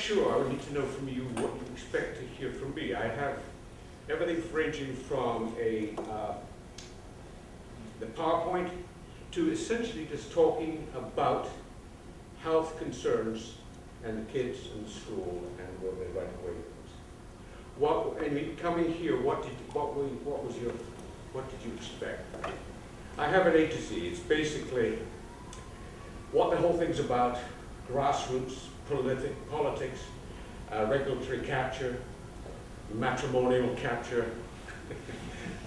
sure. I would need to know from you what you expect to hear from me. I have everything ranging from the PowerPoint to essentially just talking about health concerns and the kids in school and where they right away. What, I mean, coming here, what did you expect? I have an A to Z. It's basically what the whole thing's about: grassroots, politics, regulatory capture, matrimonial capture.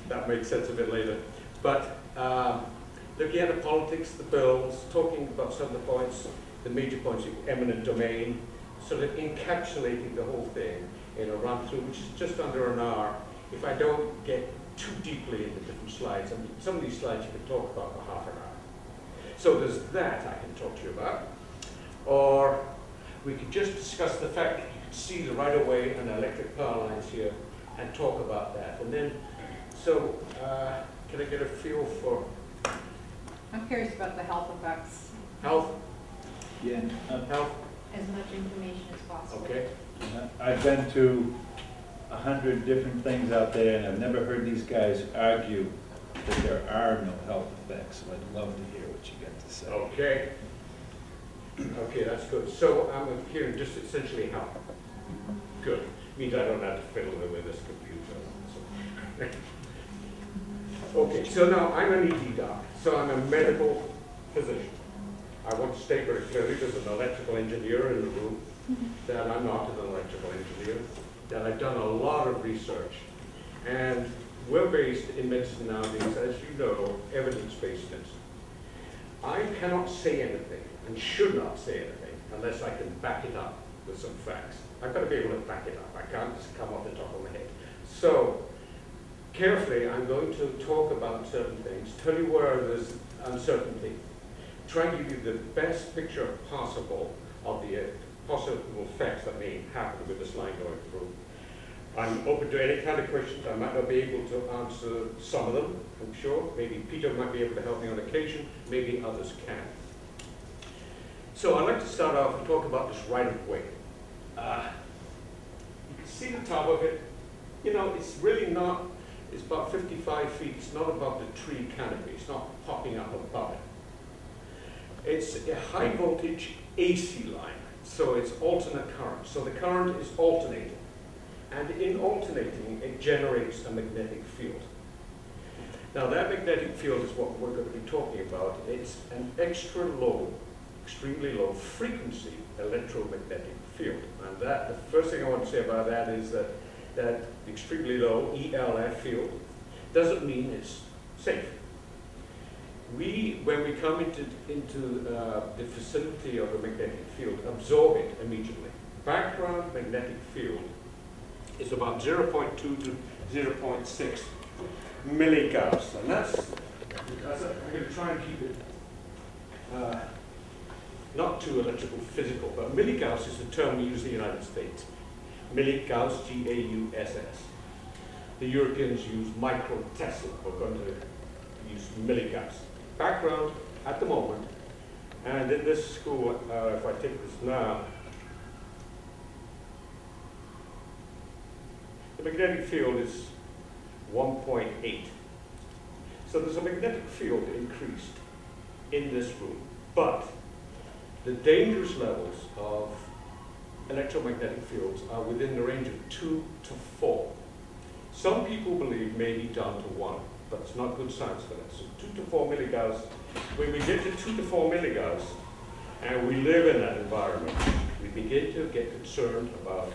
That makes sense a bit later. But looking at the politics, the bills, talking about some of the points, the major points, eminent domain, sort of encapsulating the whole thing in a run-through, which is just under an hour. If I don't get too deeply into different slides, I mean, some of these slides you can talk about for half an hour. So there's that I can talk to you about. Or we could just discuss the fact that you can see the right-of-way and electric power lines here and talk about that. And then, so can I get a feel for? I'm curious about the health effects. Health? Yeah. Health? As much information as possible. Okay. I've been to 100 different things out there, and I've never heard these guys argue that there are no health effects. So I'd love to hear what you got to say. Okay. Okay, that's good. So I'm hearing just essentially health. Good. Means I don't have to fiddle with this computer. Okay, so now I'm an ED doc, so I'm a medical physician. I want to state very clearly there's an electrical engineer in the room, that I'm not an electrical engineer, that I've done a lot of research. And we're based in medicine nowadays, as you know, evidence-based medicine. I cannot say anything and should not say anything unless I can back it up with some facts. I've got to be able to back it up. I can't just come off the top of my head. So, carefully, I'm going to talk about certain things, tell you where there's uncertainty, try and give you the best picture possible of the possible effects that may happen with this line going through. I'm open to any kind of questions. I might not be able to answer some of them, I'm sure. Maybe Peter might be able to help me on occasion, maybe others can. So I'd like to start off and talk about this right-of-way. You can see the top of it. You know, it's really not, it's about 55 feet. It's not above the tree canopy. It's not popping up above it. It's a high voltage AC line, so it's alternate current. So the current is alternating. And in alternating, it generates a magnetic field. Now that magnetic field is what we're going to be talking about. It's an extra low, extremely low frequency electromagnetic field. And that, the first thing I want to say about that is that extremely low ELF field doesn't mean it's safe. When we come into the vicinity of a magnetic field, absorb it immediately. Background magnetic field is about 0.2 to 0.6 milligauss, and that's I'm going to try and keep it not too electrical physical, but milligauss is the term we use in the United States. Milligauss, G-A-U-S-S. The Europeans use microtesla. We're going to use milligauss. Background at the moment, and in this school, if I take this now, the magnetic field is 1.8. So there's a magnetic field increased in this room, but the dangerous levels of electromagnetic fields are within the range of 2 to 4. Some people believe maybe down to 1, but it's not good science for that. So 2 to 4 milligauss, when we get to 2 to 4 milligauss, and we live in that environment, we begin to get concerned about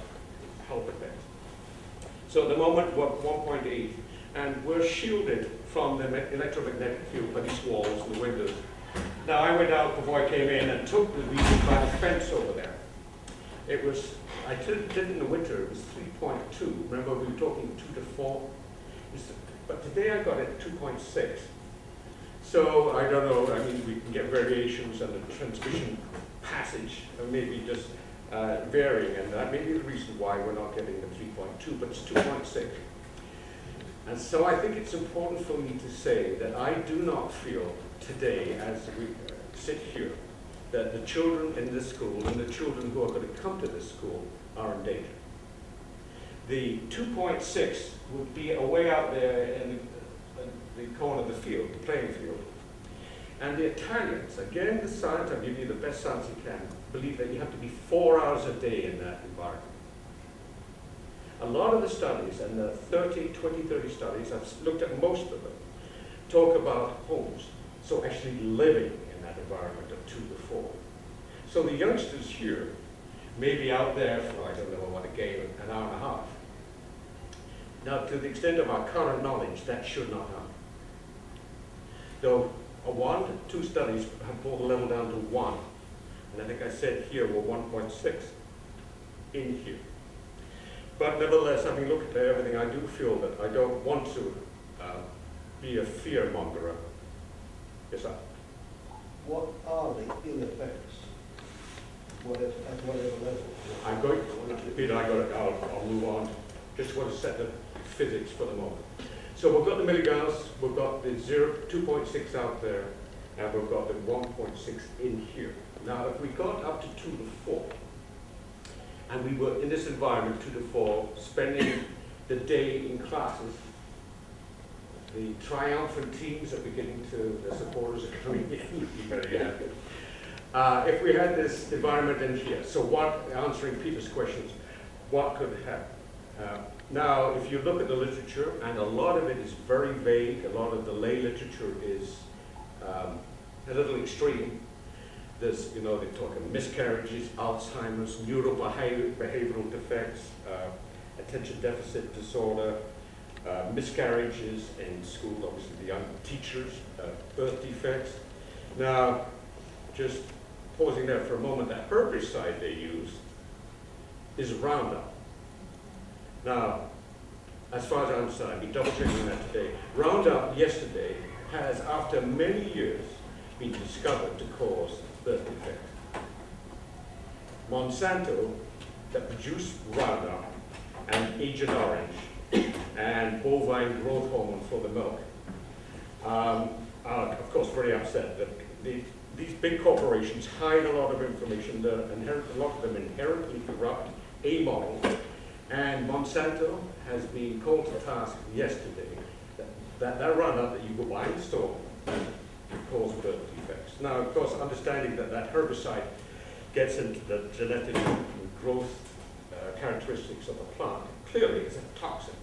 health effects. So at the moment, we're 1.8, and we're shielded from the electromagnetic field by these walls and the windows. Now, I went out before I came in and took the reading by the fence over there. It was, I did it in the winter, it was 3.2. Remember, we were talking 2 to 4? But today I got it at 2.6. So I don't know, I mean, we can get variations and the transmission passage maybe just varying, and that may be the reason why we're not getting the 3.2, but it's 2.6. And so I think it's important for me to say that I do not feel today, as we sit here, that the children in this school and the children who are going to come to this school are in danger. The 2.6 would be away out there in the corner of the field, the playing field. And the Italians, again, the science, I'll give you the best science you can, believe that you have to be 4 hours a day in that environment. A lot of the studies, and the 30 studies, I've looked at most of them, talk about homes, so actually living in that environment of 2 to 4. So the youngsters here may be out there for, I don't know what, a game, an hour and a half. Now, to the extent of our current knowledge, that should not happen. Though 1 to 2 studies have brought the level down to 1, and I think I said here we're 1.6 in here. But nevertheless, having looked at everything, I do feel that I don't want to be a fear mongerer. Yes, sir. What are the ill effects, at whatever level? I'm going, Peter, I'll move on. Just want to set the physics for the moment. So we've got the milligauss, we've got the 2.6 out there, and we've got the 1.6 in here. Now, if we got up to 2 to 4, and we were in this environment, 2 to 4, spending the day in classes, the triumphant teams are beginning to, the supporters are coming in, very happy. If we had this environment in here, so what, answering Peter's questions, what could happen? Now, if you look at the literature, and a lot of it is very vague, a lot of the lay literature is a little extreme. There's, you know, they talk of miscarriages, Alzheimer's, neurobehavioral defects, attention deficit disorder, miscarriages in school, obviously the young teachers, birth defects. Now, just pausing there for a moment, the herbicide they use is Roundup. Now, as far as I understand, I've been double checking that today. Roundup yesterday has, after many years, been discovered to cause birth defect. Monsanto, that produced Roundup and Agent Orange and bovine growth hormone for the milk, are of course very upset that these big corporations hide a lot of information. A lot of them inherently corrupt, amoral, and Monsanto has been called to task yesterday that Roundup that you go buy in the store cause birth defects. Now, of course, understanding that herbicide gets into the genetic growth characteristics of the plant, clearly it's a toxin.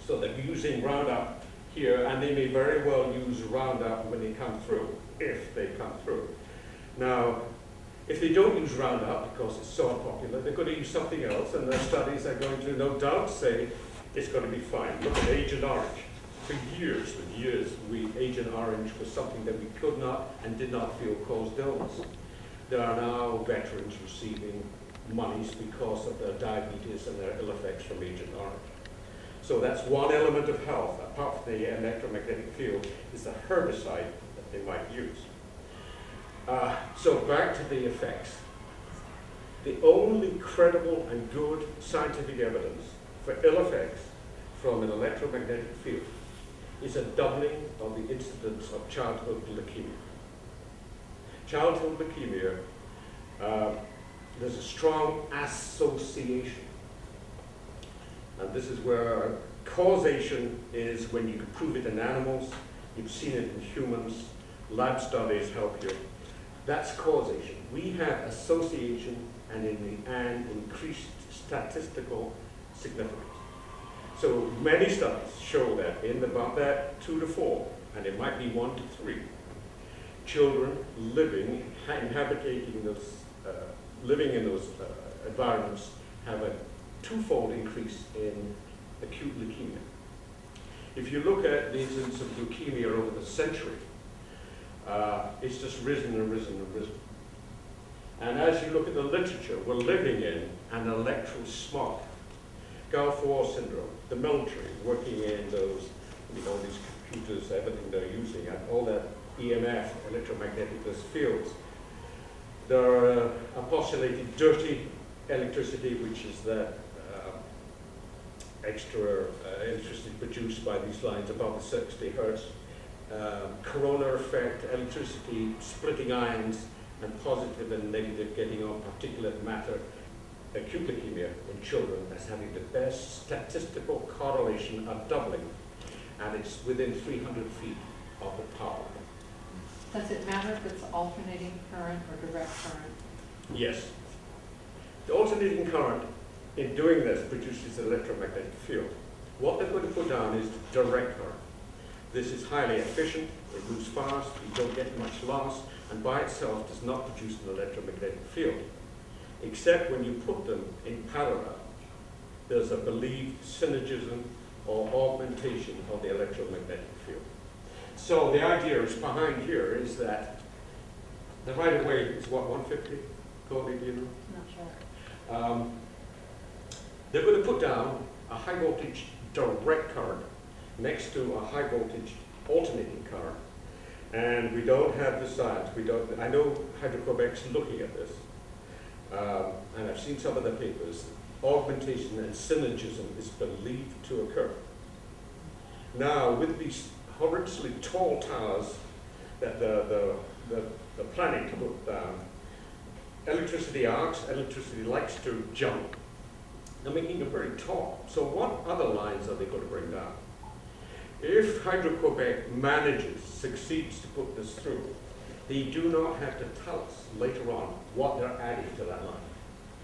So they're using Roundup here, and they may very well use Roundup when they come through, if they come through. Now, if they don't use Roundup because it's so unpopular, they're going to use something else, and their studies are going to no doubt say it's going to be fine. Look at Agent Orange. For years and years, Agent Orange was something that we could not and did not feel caused illness. There are now veterans receiving monies because of their diabetes and their ill effects from Agent Orange. So that's one element of health, apart from the electromagnetic field, is the herbicide that they might use. So back to the effects. The only credible and good scientific evidence for ill effects from an electromagnetic field is a doubling of the incidence of childhood leukemia. Childhood leukemia, there's a strong association. And this is where causation is when you can prove it in animals, you've seen it in humans, lab studies help you. That's causation. We have association and increased statistical significance. So many studies show that in about that 2 to 4, and it might be 1 to 3, children living in those environments have a 2-fold increase in acute leukemia. If you look at the incidence of leukemia over the century, it's just risen and risen and risen. And as you look at the literature, we're living in an electro smog. Gulf War syndrome, the military working in those, these computers, everything they're using, and all that EMF, electromagnetic fields. There are postulated dirty electricity, which is that extra electricity produced by these lines above the 60 hertz. Corona effect, electricity, splitting ions, and positive and negative getting on particulate matter acute leukemia in children as having the best statistical correlation of doubling, and it's within 300 feet of the power. Does it matter if it's alternating current or direct current? Yes. The alternating current, in doing this, produces an electromagnetic field. What they're going to put down is direct current. This is highly efficient, it moves fast, you don't get much loss, and by itself does not produce an electromagnetic field. Except when you put them in parallel, there's a believed synergism or augmentation of the electromagnetic field. So the idea is behind here is that the right of way is what, 150? Courtney, do you know? Not sure. They're going to put down a high voltage direct current next to a high voltage alternating current. And we don't have the science. I know Hydro-Quebec's looking at this. And I've seen some of the papers. Augmentation and synergism is believed to occur. Now, with these horrendously tall towers that they're planning to put down, electricity arcs, electricity likes to jump. They're making them very tall. So what other lines are they going to bring down? If Hydro-Quebec succeeds to put this through, they do not have to tell us later on what they're adding to that line.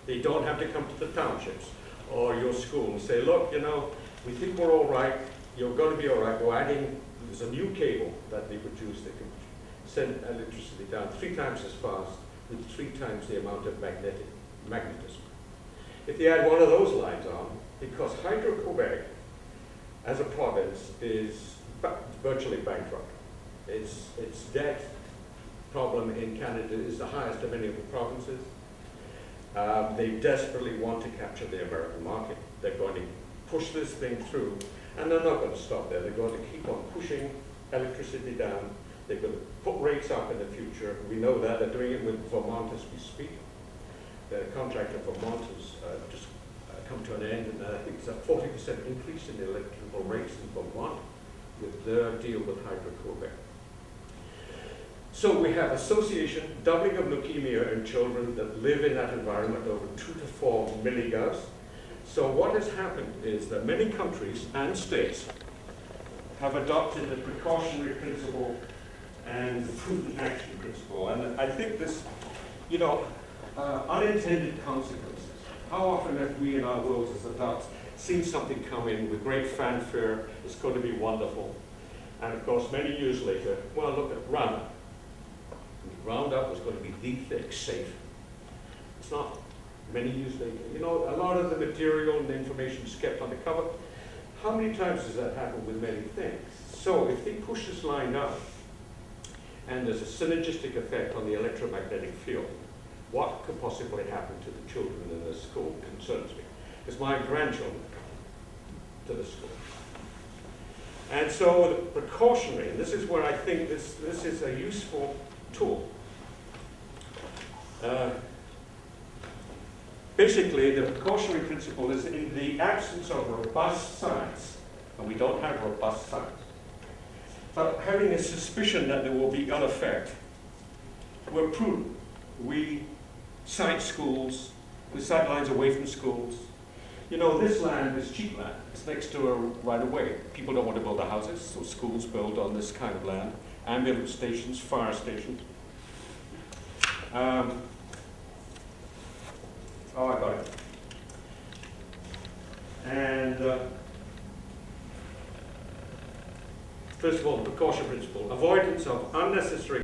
They don't have to come to the townships or your school and say, look, you know, we think we're all right, you're going to be all right, we're adding, there's a new cable that they produce that can send electricity down 3 times as fast with 3 times the amount of magnetism. If they add one of those lines on, because Hydro-Quebec as a province is virtually bankrupt. Its debt problem in Canada is the highest of any of the provinces. They desperately want to capture the American market. They're going to push this thing through, and they're not going to stop there. They're going to keep on pushing electricity down. They're going to put rates up in the future. We know that. They're doing it with Vermont as we speak. The contract of Vermont has just come to an end, and I think it's a 40% increase in the electrical rates in Vermont with their deal with Hydro-Quebec. So we have association, doubling of leukemia in children that live in that environment over 2 to 4 milligauss. So what has happened is that many countries and states have adopted the precautionary principle and the prudent action principle. And I think this, you know, unintended consequences. How often have we in our world as adults seen something come in with great fanfare, it's going to be wonderful. And of course, many years later, well, look at Roundup. Roundup was going to be the thing, safe. It's not. Many years later. You know, a lot of the material and the information is kept undercover. How many times does that happen with many things? So if they push this line up, and there's a synergistic effect on the electromagnetic field, what could possibly happen to the children in this school concerns me. Because my grandchildren come to the school. And so the precautionary, and this is where I think this is a useful tool. Basically, the precautionary principle is in the absence of robust science, and we don't have robust science, but having a suspicion that there will be ill effect, we're prudent. We site schools, we site lines away from schools. You know, this land is cheap land. It's next to a right-of-way. People don't want to build their houses, so schools build on this kind of land. Ambulance stations, fire stations. Oh, I got it. And first of all, the precaution principle. Avoidance of unnecessary